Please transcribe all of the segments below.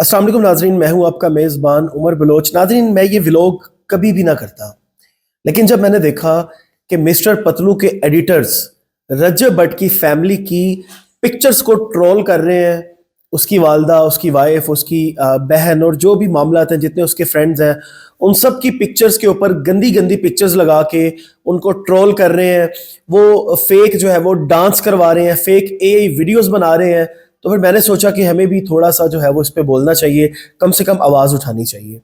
अस्सलाम वालेकुम नाजरीन, मैं हूं आपका मेज़बान उमर बलोच। नाजरीन, मैं ये व्लॉग कभी भी ना करता, लेकिन जब मैंने देखा कि मिस्टर पतलू के एडिटर्स रजब भट्ट की फैमिली की पिक्चर्स को ट्रोल कर रहे हैं, उसकी वालदा, उसकी वाइफ, उसकी बहन और जो भी मामला हैं, जितने उसके फ्रेंड्स हैं, उन सब की पिक्चर्स के ऊपर गंदी गंदी पिक्चर्स लगा के उनको ट्रोल कर रहे हैं। वो फेक जो है वो डांस करवा रहे हैं, फेक एआई वीडियोस बना रहे हैं। तो फिर मैंने सोचा कि हमें भी थोड़ा सा जो है वो इस पे बोलना चाहिए, कम से कम आवाज उठानी चाहिए।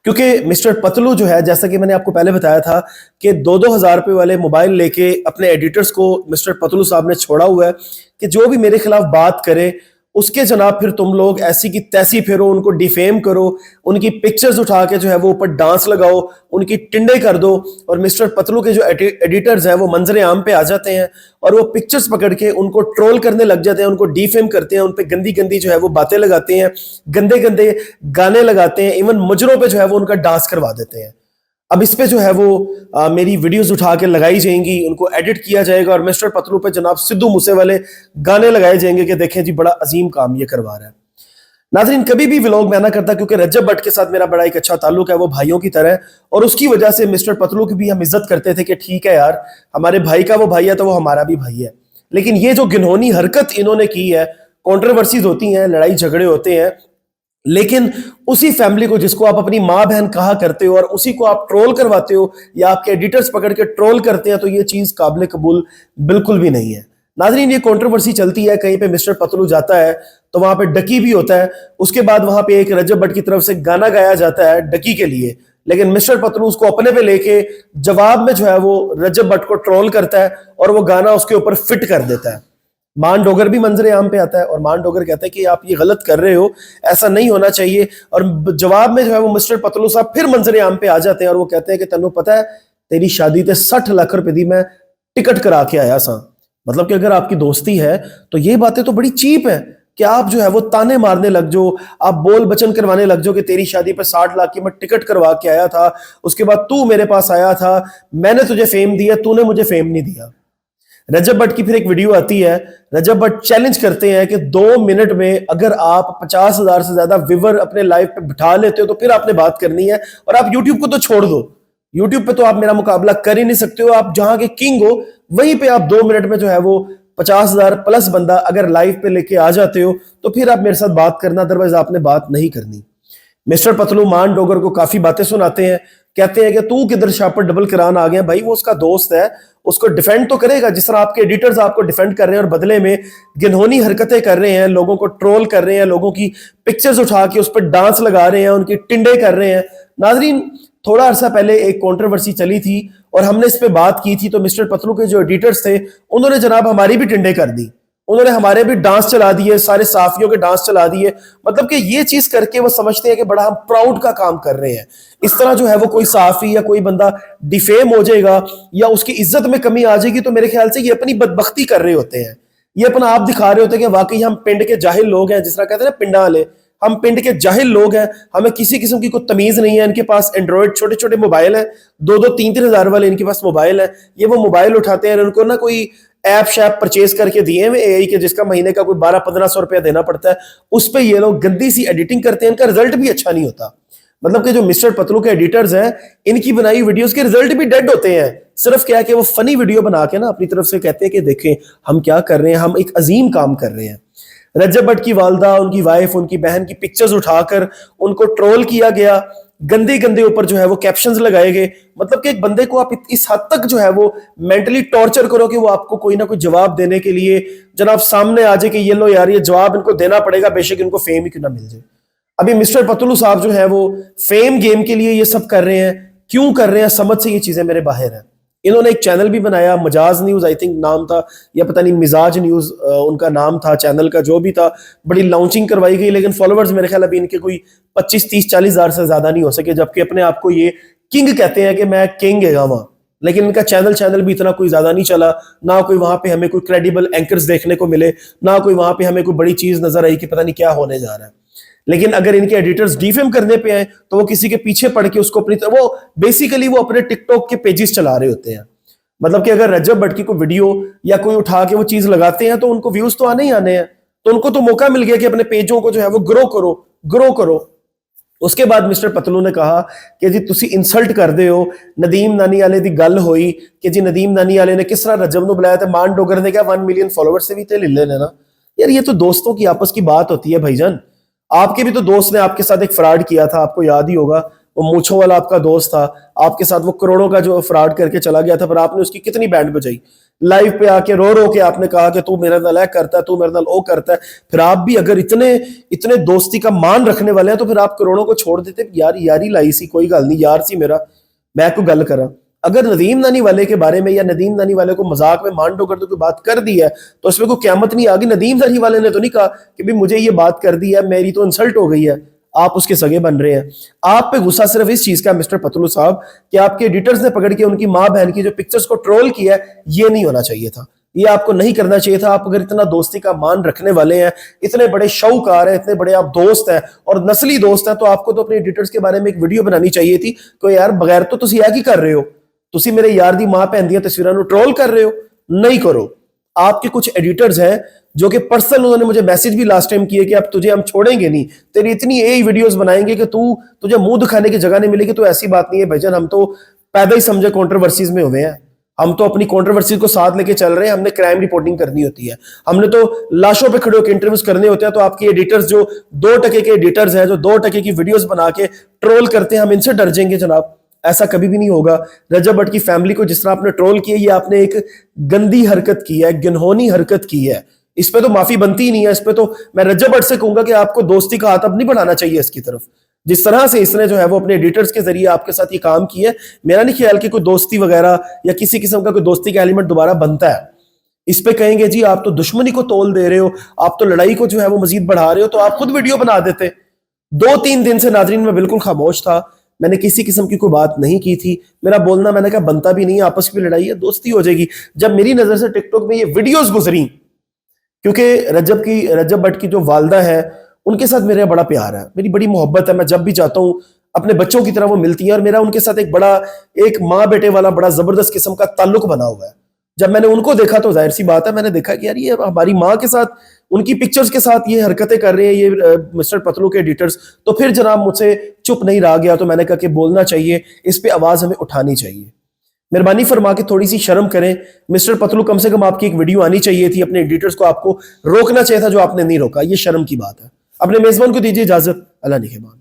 क्योंकि मिस्टर पतलू जो है, जैसा कि मैंने आपको पहले बताया था कि 2-2 हज़ार रुपए वाले मोबाइल लेके अपने एडिटर्स को मिस्टर पतलू साहब ने छोड़ा हुआ है कि जो भी मेरे खिलाफ बात करे उसके जनाब फिर तुम लोग ऐसी की तैसी फिरो, उनको डिफेम करो, उनकी पिक्चर्स उठा के जो है वो ऊपर डांस लगाओ, उनकी टिंडे कर दो। और मिस्टर पतलू के जो एडिटर्स हैं वो मंजरे आम पे आ जाते हैं और वो पिक्चर्स पकड़ के उनको ट्रोल करने लग जाते हैं, उनको डिफेम करते हैं, उन पे गंदी गंदी जो है वो बातें लगाते हैं, गंदे गंदे गाने लगाते हैं, इवन मुजरों पे जो है वो उनका डांस करवा देते हैं। अब इस पे जो है वो मेरी वीडियोस उठा के लगाई जाएंगी, उनको एडिट किया जाएगा और मिस्टर पतलू पे जनाब सिद्धू मूसे वाले गाने लगाए जाएंगे कि देखें जी बड़ा अजीम काम ये करवा रहा है। नाज़रीन, कभी भी व्लॉग मैं ना करता क्योंकि रजब भट्ट के साथ मेरा बड़ा एक अच्छा ताल्लुक है, वो भाइयों की तरह है और उसकी वजह से मिस्टर पतलू की भी हम इज्जत करते थे कि ठीक है यार, हमारे भाई का वो भाई है तो वो हमारा भी भाई है। लेकिन ये जो घिनौनी हरकत इन्होंने की है, कंट्रोवर्सीज होती हैं, लड़ाई झगड़े होते हैं, लेकिन उसी फैमिली को जिसको आप अपनी माँ बहन कहा करते हो और उसी को आप ट्रोल करवाते हो या आपके एडिटर्स पकड़ के ट्रोल करते हैं, तो ये चीज काबिल कबूल बिल्कुल भी नहीं है। नाजरीन, ये कंट्रोवर्सी चलती है, कहीं पे मिस्टर पतलू जाता है तो वहां पे डकी भी होता है, उसके बाद वहां पे एक रजब भट्ट की तरफ से गाना गाया जाता है डकी के लिए, लेकिन मिस्टर पतलू उसको अपने पे लेके जवाब में जो है वो रजब भट्ट को ट्रोल करता है और वो गाना उसके ऊपर फिट कर देता है। मान डोगर भी मंजरे आम पे आता है और मान डोगर कहता है कि आप ये गलत कर रहे हो, ऐसा नहीं होना चाहिए। और जवाब में जो है वो मिस्टर पतलू साहब फिर मंजरे आम पे आ जाते हैं और वो कहते हैं कि तेनों पता है तेरी शादी ते 60 लाख रुपए दी मैं टिकट करा के आया सा। मतलब कि अगर आपकी दोस्ती है तो ये बातें तो बड़ी चीप है कि आप जो है वो ताने मारने लग जाओ, आप बोल बचन करवाने लग जाओ कि तेरी शादी पे 60 लाख की मैं टिकट करवा के आया था, उसके बाद तू मेरे पास आया था, मैंने तुझे फेम दिया, तूने मुझे फेम नहीं दिया। रजब भट्ट की फिर एक वीडियो आती है, रजब भट्ट चैलेंज करते हैं कि 2 मिनट में अगर आप 50,000 से ज्यादा व्यूअर अपने लाइव पे बिठा लेते हो तो फिर आपने बात करनी है, और आप यूट्यूब को तो छोड़ दो, यूट्यूब पे तो आप मेरा मुकाबला कर ही नहीं सकते हो, आप जहां के किंग हो वहीं पे आप 2 मिनट में जो है वो 50,000 प्लस बंदा अगर लाइव पे लेके आ जाते हो तो फिर आप मेरे साथ बात करना, अदरवाइज आपने बात नहीं करनी। मिस्टर पतलू मान डोगर को काफी बातें सुनाते हैं, कहते हैं कि तू किधर शापर डबल करान आ गया। भाई वो उसका दोस्त है, उसको डिफेंड तो करेगा जिस तरह आपके एडिटर्स आपको डिफेंड कर रहे हैं और बदले में घिनौनी हरकतें कर रहे हैं, लोगों को ट्रोल कर रहे हैं, लोगों की पिक्चर्स उठा के उस पर डांस लगा रहे हैं, उनकी टिंडे कर रहे हैं। नाजरीन, थोड़ा अरसा पहले एक कंट्रोवर्सी चली थी और हमने इस पे बात की थी, तो मिस्टर पतलू के जो एडिटर्स थे उन्होंने जनाब हमारी भी टिंडे कर दी, उन्होंने हमारे भी डांस चला दिए, सारे साफियों के डांस चला दिए। मतलब कि ये चीज करके वो समझते हैं कि बड़ा हम प्राउड का काम कर रहे हैं। इस तरह जो है वो कोई साफी या कोई बंदा डिफेम हो जाएगा या उसकी इज्जत में कमी आ जाएगी तो मेरे ख्याल से ये अपनी बदबख्ती कर रहे होते हैं, ये अपना आप दिखा रहे होते हैं कि वाकई हम पिंड के जाहिल लोग हैं, जिस तरह कहते हैं ना पिंडा वाले, हम पिंड के जाहिल लोग हैं, हमें किसी किस्म की कोई तमीज नहीं है। इनके पास एंड्रॉइड छोटे छोटे मोबाइल हैं, 2-2 3-3 हजार वाले इनके पास मोबाइल हैं, ये वो मोबाइल उठाते हैं, उनको ना कोई ऐप शैप परचेज करके दिए हुए एआई के, जिसका महीने का कोई 1200-1500 रुपया देना पड़ता है, उस पर ये लोग गंदी सी एडिटिंग करते हैं, इनका रिजल्ट भी अच्छा नहीं होता। मतलब कि जो मिस्टर पतलू के एडिटर्स हैं, इनकी बनाई वीडियोस के रिजल्ट भी डेड होते हैं। सिर्फ क्या कि वो फनी वीडियो बना के ना अपनी तरफ से कहते हैं कि देखें हम क्या कर रहे हैं, हम एक अजीम काम कर रहे हैं। रजब भट्ट की वालदा, उनकी वाइफ, उनकी बहन की पिक्चर्स उठाकर उनको ट्रोल किया गया, गंदे गंदे ऊपर जो है वो कैप्शंस लगाए गए। मतलब कि एक बंदे को आप इस हद तक जो है वो मेंटली टॉर्चर करो कि वो आपको कोई ना कोई जवाब देने के लिए जनाब सामने आ जाए कि ये लो यार ये जवाब इनको देना पड़ेगा, बेशक इनको फेम ही क्यों ना मिल जाए। अभी मिस्टर पतलू साहब जो है वो फेम गेम के लिए ये सब कर रहे हैं, क्यों कर रहे हैं समझ से ये चीजें मेरे बाहर है। इन्होंने एक चैनल भी बनाया, मजाज न्यूज आई थिंक नाम था, या पता नहीं मिजाज न्यूज उनका नाम था चैनल का, जो भी था, बड़ी लॉन्चिंग करवाई गई, लेकिन फॉलोअर्स मेरे ख्याल अभी इनके कोई 25-30-40 हजार से ज्यादा नहीं हो सके, जबकि अपने आप को ये किंग कहते हैं कि मैं किंग है वहां। लेकिन इनका चैनल भी इतना कोई ज्यादा नहीं चला, ना कोई वहां पे हमें कोई क्रेडिबल एंकर्स देखने को मिले, ना कोई वहां पे हमें कोई बड़ी चीज नजर आई कि पता नहीं क्या होने जा रहा है। लेकिन अगर इनके एडिटर्स डिफेम करने पे आए तो वो किसी के पीछे पड़ के उसको अपनी वो बेसिकली वो अपने टिकटॉक के पेजेस चला रहे होते हैं। मतलब कि अगर रजब भट्ट की कोई वीडियो या कोई उठा के वो चीज लगाते हैं तो उनको व्यूज तो आने ही आने हैं, तो उनको तो मौका मिल गया कि अपने पेजों को जो है वो ग्रो करो, ग्रो करो। उसके बाद मिस्टर पतलू ने कहा कि जी तुसी इंसल्ट करदे हो, नदीम नानी वाले दी गल होई कि जी नदीम नानी वाले ने किस तरह रजब नु बुलाया, तो मान डोगर ने कहा 1 मिलियन फॉलोअर्स से भी ते ले लेना ना। यार ये तो दोस्तों की आपस की बात होती है भाईजान। आपके भी तो दोस्त ने आपके साथ एक फ्रॉड किया था, आपको याद ही होगा, वो मूछों वाला आपका दोस्त था, आपके साथ वो करोड़ों का जो फ्रॉड करके चला गया था, पर आपने उसकी कितनी बैंड बजाई। लाइव पे आके रो रो के आपने कहा कि तू मेरे नाल करता है, तू मेरे नाल वो करता है। फिर आप भी अगर इतने इतने दोस्ती का मान रखने वाले हैं तो फिर आप करोड़ों को छोड़ देते। यार यारी लाई सी, कोई गल नहीं, यार सी मेरा, मैं को गल करा। अगर नदीम नानी वाले के बारे में या नदीम नानी वाले को मजाक में मान डोकर तो कोई बात कर दी है तो उसमें कोई क्यामत नहीं आ गई। नदीम नानी वाले ने तो नहीं कहा कि भाई मुझे ये बात कर दी है, मेरी तो इंसल्ट हो गई है, आप उसके सगे बन रहे हैं। आप पे गुस्सा सिर्फ इस चीज का मिस्टर पतलू साहब कि आपके एडिटर्स ने पकड़ के उनकी मां बहन की जो पिक्चर्स को ट्रोल किया है, ये नहीं होना चाहिए था, ये आपको नहीं करना चाहिए था। आप अगर इतना दोस्ती का मान रखने वाले हैं, इतने बड़े शौकार हैं, इतने बड़े आप दोस्त हैं और नस्ली दोस्त हैं, तो आपको तो अपने एडिटर्स के बारे में एक वीडियो बनानी चाहिए थी कि यार बगैर तो तुसी यह की कर रहे हो, तुसी मेरे यार दी मां भैन दी तस्वीरां नु ट्रोल कर रहे हो, नहीं करो। आपके कुछ एडिटर्स हैं जो कि पर्सनल उन्होंने मुझे मैसेज भी लास्ट टाइम किए कि अब तुझे हम छोड़ेंगे नहीं, तेरी इतनी यही वीडियोस बनाएंगे कि तुझे मुंह दिखाने की जगह नहीं मिलेगी। तो ऐसी बात नहीं है भाईजान, हम तो पैदा ही समझे कंट्रोवर्सीज में हुए हैं, हम तो अपनी कंट्रोवर्सी को साथ लेके चल रहे हैं। हमने क्राइम रिपोर्टिंग करनी होती है, हमने तो लाशों पे खड़े होकर इंटरव्यूज करने होते हैं। तो आपके एडिटर्स जो 2% के एडिटर्स हैं, जो 2% की वीडियोस बना के ट्रोल करते हैं, हम इनसे डर जाएंगे जनाब? ऐसा कभी भी नहीं होगा। रजब भट्ट की फैमिली को जिस तरह आपने ट्रोल किया, ये आपने एक गंदी हरकत की है, गिनहोनी हरकत की है, इस पे तो माफी बनती ही नहीं है। इस पे तो मैं रजब भट्ट से कहूंगा कि आपको दोस्ती का हाथ अब नहीं बढ़ाना चाहिए इसकी तरफ। जिस तरह से इसने जो है वो अपने एडिटर्स के जरिए आपके साथ ये काम किया है, मेरा नहीं ख्याल कि कोई दोस्ती वगैरह या किसी किस्म का कोई दोस्ती का एलिमेंट दोबारा बनता है। इस पे कहेंगे जी आप तो दुश्मनी को तोल दे रहे हो, आप तो लड़ाई को जो है वो मजीद बढ़ा रहे हो, तो आप खुद वीडियो बना देते। 2-3 दिन से नाजरीन मैं बिल्कुल खामोश था, मैंने किसी किस्म की कोई बात नहीं की थी। मेरा बोलना मैंने कहा बनता भी नहीं, आपस की लड़ाई है, दोस्ती हो जाएगी। जब मेरी नजर से टिकटॉक में ये वीडियोस गुजरी, क्योंकि रजब भट्ट की जो वालदा है उनके साथ मेरा बड़ा प्यार है, मेरी बड़ी मोहब्बत है, मैं जब भी जाता हूँ अपने बच्चों की तरह वो मिलती है और मेरा उनके साथ एक माँ बेटे वाला बड़ा जबरदस्त किस्म का ताल्लुक बना हुआ है। जब मैंने उनको देखा तो जाहिर सी बात है, मैंने देखा कि यार ये हमारी माँ के साथ, उनकी पिक्चर्स के साथ ये हरकतें कर रहे हैं ये मिस्टर पतलू के एडिटर्स, तो फिर जनाब मुझसे चुप नहीं रहा गया। तो मैंने कहा कि बोलना चाहिए, इस पे आवाज हमें उठानी चाहिए। मेहरबानी फरमा के थोड़ी सी शर्म करें मिस्टर पतलू, कम से कम आपकी एक वीडियो आनी चाहिए थी, अपने एडिटर्स को आपको रोकना चाहिए था, जो आपने नहीं रोका, ये शर्म की बात है। अपने मेजबान को दीजिए इजाजत, अल्लाह निगहबान।